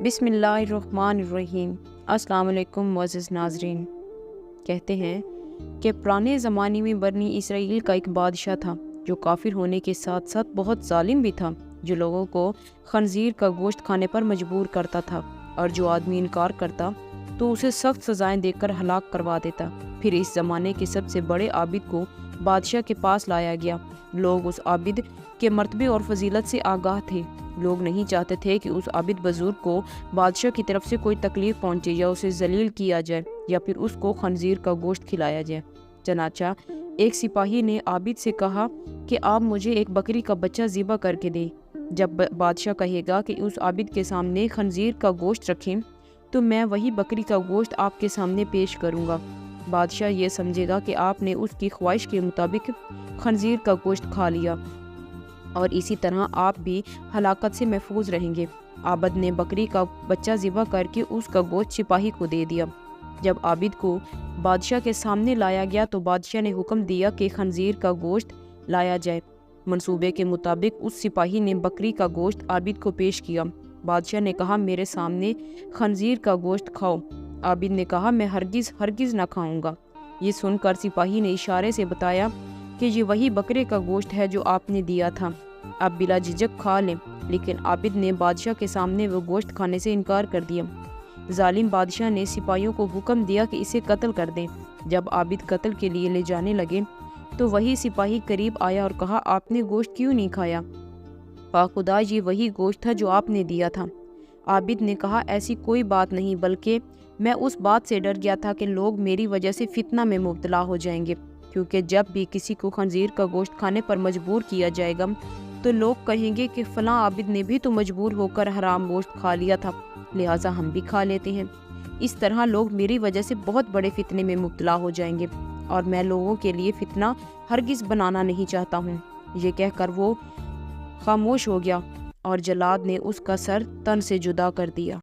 بسم اللہ الرحمن الرحیم۔ السلام علیکم معزز ناظرین۔ کہتے ہیں کہ پرانے زمانے میں بنی اسرائیل کا ایک بادشاہ تھا جو کافر ہونے کے ساتھ ساتھ بہت ظالم بھی تھا، جو لوگوں کو خنزیر کا گوشت کھانے پر مجبور کرتا تھا، اور جو آدمی انکار کرتا تو اسے سخت سزائیں دے کر ہلاک کروا دیتا۔ پھر اس زمانے کے سب سے بڑے عابد کو بادشاہ کے پاس لایا گیا۔ لوگ اس عابد کے مرتبے اور فضیلت سے آگاہ تھے۔ لوگ نہیں چاہتے تھے کہ اس عابد بزرگ کو بادشاہ کی طرف سے کوئی تکلیف پہنچے، یا اسے ذلیل کیا جائے، یا پھر اس کو خنزیر کا گوشت کھلایا جائے۔ چنانچہ ایک سپاہی نے عابد سے کہا کہ آپ مجھے ایک بکری کا بچہ ذبح کر کے دیں۔ جب بادشاہ کہے گا کہ اس عابد کے سامنے خنزیر کا گوشت رکھیں تو میں وہی بکری کا گوشت آپ کے سامنے پیش کروں گا۔ بادشاہ یہ سمجھے گا کہ آپ نے اس کی خواہش کے مطابق خنزیر کا گوشت کھا لیا، اور اسی طرح آپ بھی ہلاکت سے محفوظ رہیں گے۔ عابد نے بکری کا بچہ ذبح کر کے اس کا گوشت سپاہی کو دے دیا۔ جب عابد کو بادشاہ کے سامنے لایا گیا تو بادشاہ نے حکم دیا کہ خنزیر کا گوشت لایا جائے۔ منصوبے کے مطابق اس سپاہی نے بکری کا گوشت عابد کو پیش کیا۔ بادشاہ نے کہا میرے سامنے خنزیر کا گوشت کھاؤ۔ عابد نے کہا میں ہرگز نہ کھاؤں گا۔ یہ سن کر سپاہی نے اشارے سے بتایا کہ یہ وہی بکرے کا گوشت ہے جو آپ نے دیا تھا، آپ بلا جھجک کھا لیں۔ لیکن عابد نے بادشاہ کے سامنے وہ گوشت کھانے سے انکار کر دیا۔ ظالم بادشاہ نے سپاہیوں کو حکم دیا کہ اسے قتل کر دیں۔ جب عابد قتل کے لیے لے جانے لگے تو وہی سپاہی قریب آیا اور کہا آپ نے گوشت کیوں نہیں کھایا؟ خدا یہ وہی گوشت تھا جو آپ نے دیا تھا۔ عابد نے کہا ایسی کوئی بات نہیں، بلکہ میں اس بات سے ڈر گیا تھا کہ لوگ میری وجہ سے فتنہ میں مبتلا ہو جائیں گے، کیونکہ جب بھی کسی کو خنزیر کا گوشت کھانے پر مجبور کیا جائے گا تو لوگ کہیں گے کہ فلاں عابد نے بھی تو مجبور ہو کر حرام گوشت کھا لیا تھا، لہٰذا ہم بھی کھا لیتے ہیں۔ اس طرح لوگ میری وجہ سے بہت بڑے فتنے میں مبتلا ہو جائیں گے، اور میں لوگوں کے لیے فتنہ ہرگز بنانا نہیں چاہتا ہوں۔ یہ کہہ کر وہ خاموش ہو گیا، اور جلاد نے اس کا سر تن سے جدا کر دیا۔